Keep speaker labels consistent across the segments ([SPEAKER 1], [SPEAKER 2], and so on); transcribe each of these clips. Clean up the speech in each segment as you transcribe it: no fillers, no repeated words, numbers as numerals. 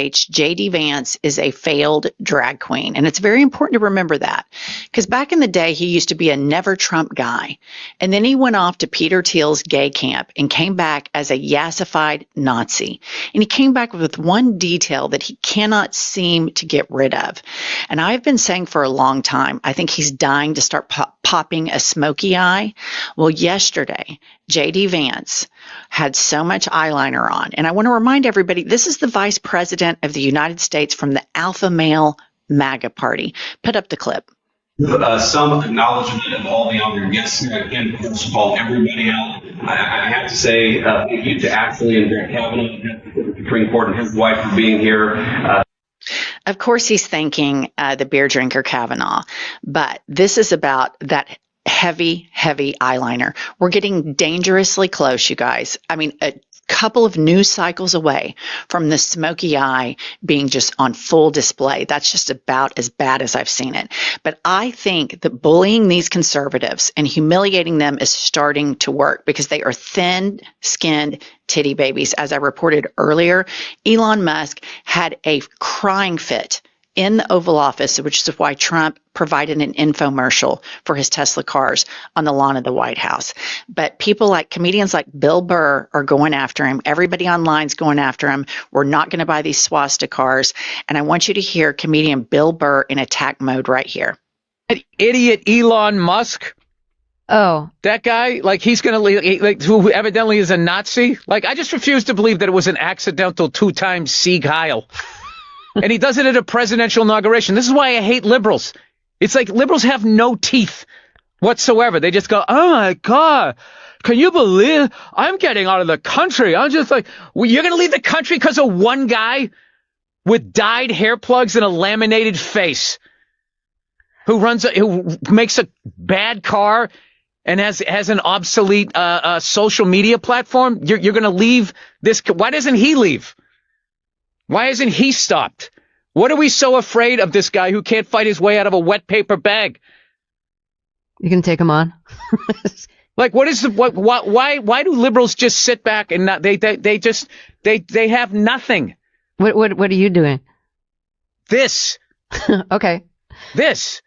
[SPEAKER 1] JD Vance is a failed drag queen. And it's very important to remember that because back in the day, he used to be a never Trump guy. And then he went off to Peter Thiel's gay camp and came back as a yassified Nazi. And he came back with one detail that he cannot seem to get rid of. And I've been saying for a long time, I think he's dying to start popping a smoky eye. Well, yesterday, JD Vance had so much eyeliner on. And I want to remind everybody, this is the vice president of the United States from the alpha male MAGA party. Put up the clip.
[SPEAKER 2] Some acknowledgement of all the other guests here. Again, first of all, everybody out. I have to say thank you to Ashley and Brett Kavanaugh, the Supreme Court, and his wife for being here.
[SPEAKER 1] Of course, he's thanking the beer drinker Kavanaugh, but this is about that heavy eyeliner. We're getting dangerously close, you guys. I mean, a couple of news cycles away from the smoky eye being just on full display. That's just about as bad as I've seen it. But I think that bullying these conservatives and humiliating them is starting to work because they are thin-skinned titty babies. As I reported earlier, Elon Musk had a crying fit in the Oval Office, which is why Trump provided an infomercial for his Tesla cars on the lawn of the White House. But comedians like Bill Burr are going after him. Everybody online's going after him. We're not going to buy these swastika cars. And I want you to hear comedian Bill Burr in attack mode right here.
[SPEAKER 3] Idiot Elon Musk.
[SPEAKER 4] Oh,
[SPEAKER 3] that guy, he's going to leave, who evidently is a Nazi. I just refuse to believe that it was an accidental 2-time Sieg Heil. And he does it at a presidential inauguration. This is why I hate liberals. It's like liberals have no teeth whatsoever. They just go, oh, my God, can you believe I'm getting out of the country? I'm just like, well, you're going to leave the country because of one guy with dyed hair plugs and a laminated face who makes a bad car and has an obsolete social media platform? You're going to leave this. Why doesn't he leave? Why isn't he stopped? What are we so afraid of this guy who can't fight his way out of a wet paper bag?
[SPEAKER 4] You can take him on.
[SPEAKER 3] Why do liberals just sit back and not, they have nothing?
[SPEAKER 4] What are you doing?
[SPEAKER 3] This.
[SPEAKER 4] Okay.
[SPEAKER 3] This.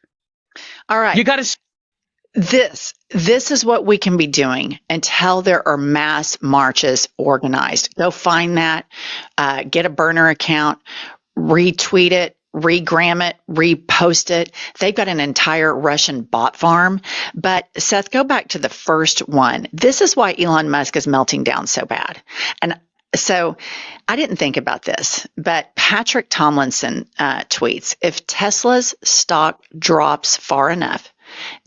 [SPEAKER 1] All right.
[SPEAKER 3] You got to.
[SPEAKER 1] This is what we can be doing until there are mass marches organized. Go find that, get a burner account, retweet it, regram it, repost it. They've got an entire Russian bot farm. But Seth, go back to the first one. This is why Elon Musk is melting down so bad. And so I didn't think about this, but Patrick Tomlinson tweets, if Tesla's stock drops far enough,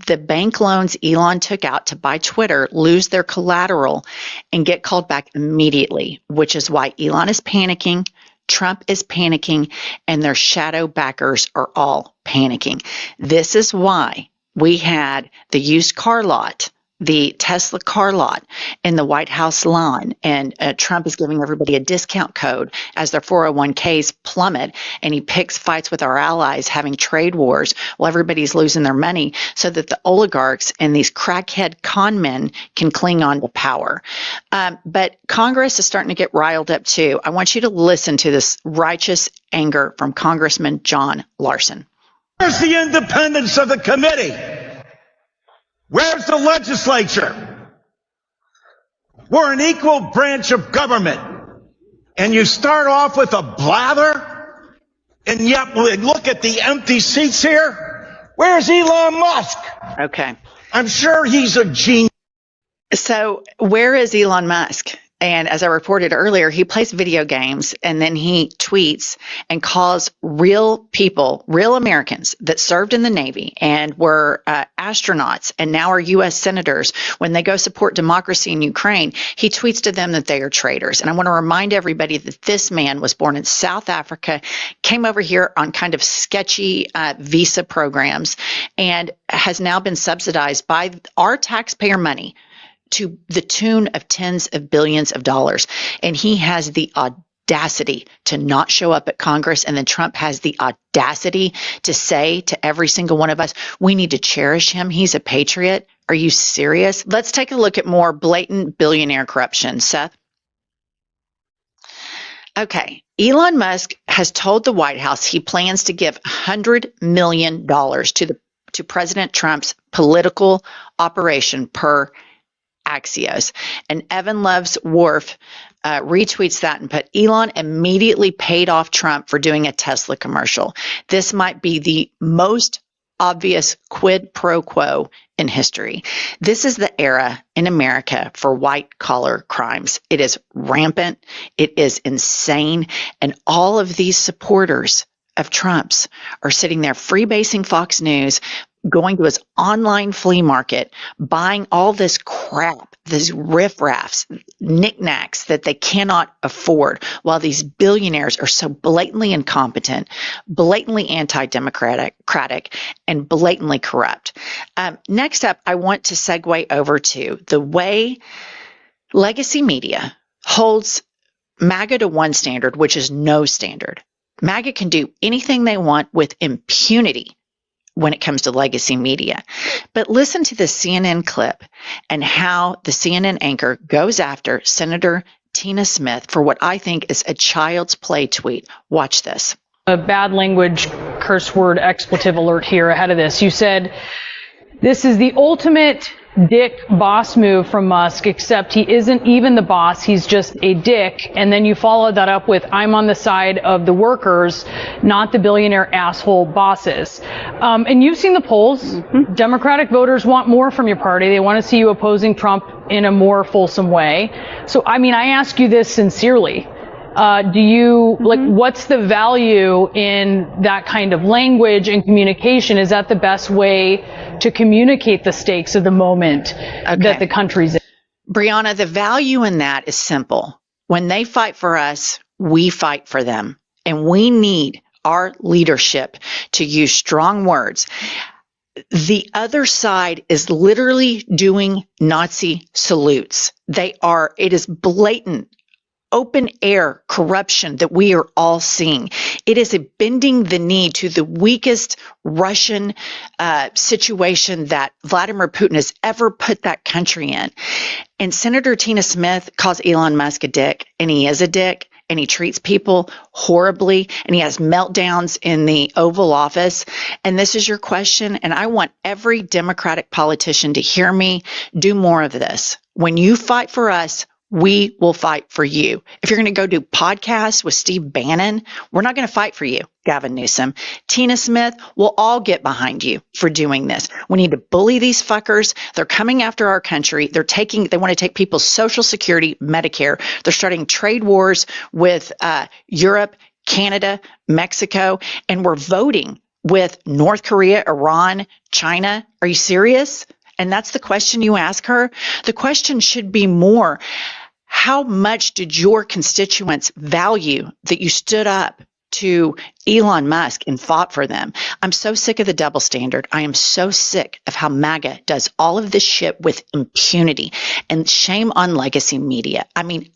[SPEAKER 1] the bank loans Elon took out to buy Twitter lose their collateral and get called back immediately, which is why Elon is panicking, Trump is panicking, and their shadow backers are all panicking. This is why we had the used car lot, the Tesla car lot in the White House lawn, and Trump is giving everybody a discount code as their 401ks plummet, and he picks fights with our allies having trade wars while everybody's losing their money so that the oligarchs and these crackhead con men can cling on to power. But Congress is starting to get riled up too. I want you to listen to this righteous anger from Congressman John Larson.
[SPEAKER 5] Where's the independence of the committee? Where's the legislature? We're an equal branch of government. And you start off with a blather, and yet look at the empty seats here. Where's Elon Musk?
[SPEAKER 1] Okay.
[SPEAKER 5] I'm sure he's a genius.
[SPEAKER 1] So where is Elon Musk? And as I reported earlier, he plays video games and then he tweets and calls real people, real Americans that served in the Navy and were astronauts and now are U.S. senators. When they go support democracy in Ukraine, he tweets to them that they are traitors. And I want to remind everybody that this man was born in South Africa, came over here on kind of sketchy visa programs, and has now been subsidized by our taxpayer money to the tune of tens of billions of dollars. And he has the audacity to not show up at Congress. And then Trump has the audacity to say to every single one of us, we need to cherish him. He's a patriot. Are you serious? Let's take a look at more blatant billionaire corruption. Seth? Okay. Elon Musk has told the White House he plans to give $100 million to President Trump's political operation per Axios. And Evan Loves Wharf retweets that and put Elon immediately paid off Trump for doing a Tesla commercial. This might be the most obvious quid pro quo in history. This is the era in America for white collar crimes. It is rampant. It is insane. And all of these supporters of Trump's are sitting there freebasing Fox News, going to his online flea market, buying all this crap, these riffraffs, knickknacks that they cannot afford, while these billionaires are so blatantly incompetent, blatantly anti-democratic, and blatantly corrupt. Next up, I want to segue over to the way legacy media holds MAGA to one standard, which is no standard. MAGA can do anything they want with impunity when it comes to legacy media. But listen to the CNN clip and how the CNN anchor goes after Senator Tina Smith for what I think is a child's play tweet. Watch this.
[SPEAKER 6] A bad language, curse word, expletive alert here ahead of this. You said, this is the ultimate dick boss move from Musk, except he isn't even the boss, he's just a dick. And then you followed that up with, I'm on the side of the workers, not the billionaire asshole bosses. And you've seen the polls. Mm-hmm. Democratic voters want more from your party. They want to see you opposing Trump in a more fulsome way. So, I mean, I ask you this sincerely. Do you, like, what's the value in that kind of language and communication? Is that the best way to communicate the stakes of the moment that the country's in?
[SPEAKER 1] Brianna, the value in that is simple. When they fight for us, we fight for them. And we need our leadership to use strong words. The other side is literally doing Nazi salutes. It is blatant, open air corruption that we are all seeing. It is bending the knee to the weakest Russian situation that Vladimir Putin has ever put that country in. And Senator Tina Smith calls Elon Musk a dick, and he is a dick, and he treats people horribly, and he has meltdowns in the Oval Office. And this is your question, and I want every Democratic politician to hear me. Do more of this. When you fight for us, we will fight for you. If you're going to go do podcasts with Steve Bannon, we're not going to fight for you, Gavin Newsom. Tina Smith, we'll all get behind you for doing this. We need to bully these fuckers. They're coming after our country. They want to take people's Social Security, Medicare. They're starting trade wars with Europe, Canada, Mexico, and we're voting with North Korea, Iran, China. Are you serious? And that's the question you ask her. The question should be more, how much did your constituents value that you stood up to Elon Musk and fought for them? I'm so sick of the double standard. I am so sick of how MAGA does all of this shit with impunity, and shame on legacy media. I mean,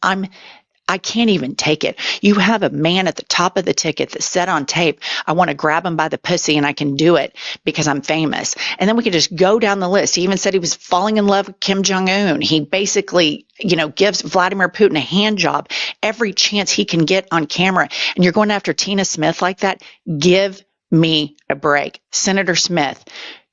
[SPEAKER 1] I can't even take it. You have a man at the top of the ticket that said on tape, I want to grab him by the pussy and I can do it because I'm famous. And then we can just go down the list. He even said he was falling in love with Kim Jong-un. He basically, gives Vladimir Putin a hand job every chance he can get on camera. And you're going after Tina Smith like that? Give me a break. Senator Smith,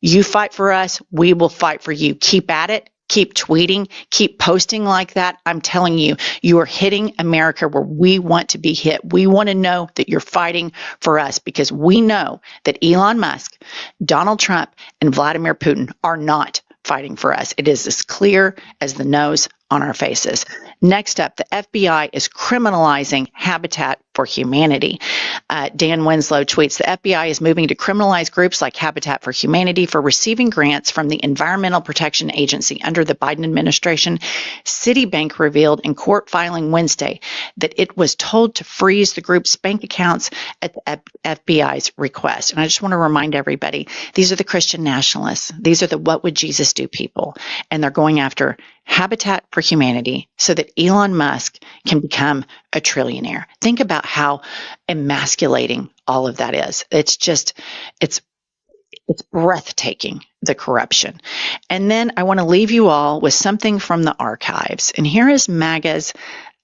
[SPEAKER 1] you fight for us. We will fight for you. Keep at it. Keep tweeting, keep posting like that. I'm telling you, you are hitting America where we want to be hit. We want to know that you're fighting for us because we know that Elon Musk, Donald Trump, and Vladimir Putin are not fighting for us. It is as clear as the nose on our faces. Next up, the FBI is criminalizing Habitat for Humanity. Dan Winslow tweets, the FBI is moving to criminalize groups like Habitat for Humanity for receiving grants from the Environmental Protection Agency under the Biden administration. Citibank revealed in court filing Wednesday that it was told to freeze the group's bank accounts at the FBI's request. And I just want to remind everybody, these are the Christian nationalists. These are the what would Jesus do people. And they're going after Habitat for Humanity so that Elon Musk can become a trillionaire. Think about how emasculating all of that is. It's breathtaking, the corruption. And then I want to leave you all with something from the archives. And here is MAGA's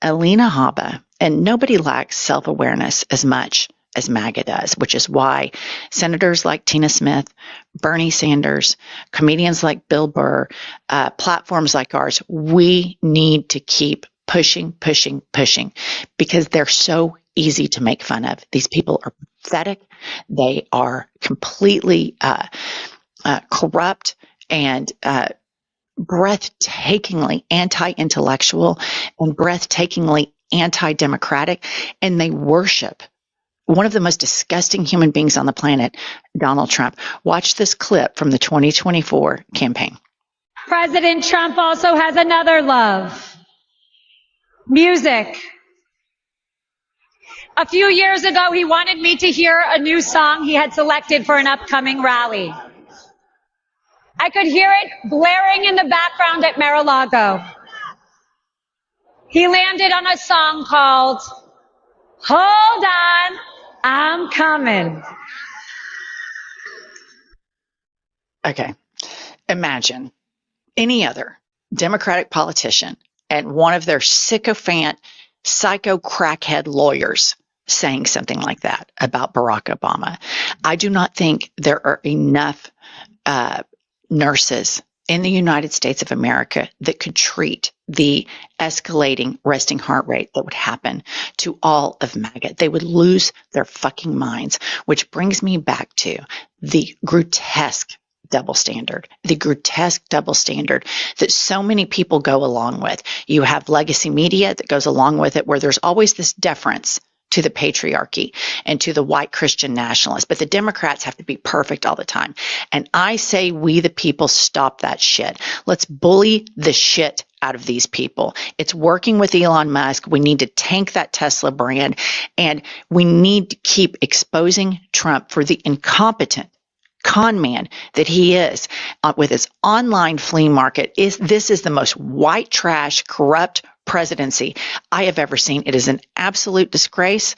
[SPEAKER 1] Alina Habba, and nobody lacks self-awareness as much as MAGA does, which is why senators like Tina Smith, Bernie Sanders, comedians like Bill Burr, platforms like ours, we need to keep pushing, because they're so easy to make fun of. These people are pathetic. They are completely corrupt and breathtakingly anti-intellectual and breathtakingly anti-democratic, and they worship one of the most disgusting human beings on the planet, Donald Trump. Watch this clip from the 2024 campaign.
[SPEAKER 7] President Trump also has another love: music. A few years ago, he wanted me to hear a new song he had selected for an upcoming rally. I could hear it blaring in the background at Mar-a-Lago. He landed on a song called "Hold On, I'm Coming."
[SPEAKER 1] Okay, imagine any other Democratic politician and one of their sycophant, psycho crackhead lawyers saying something like that about Barack Obama. I do not think there are enough nurses in the United States of America that could treat the escalating resting heart rate that would happen to all of MAGA. They would lose their fucking minds, which brings me back to the grotesque double standard that so many people go along with. You have legacy media that goes along with it, where there's always this deference to the patriarchy and to the white Christian nationalists. But the Democrats have to be perfect all the time. And I say, we the people, stop that shit. Let's bully the shit out of these people. It's working with Elon Musk. We need to tank that Tesla brand, and we need to keep exposing Trump for the incompetent con man that he is with his online flea market. This is the most white trash, corrupt presidency I have ever seen. It is an absolute disgrace.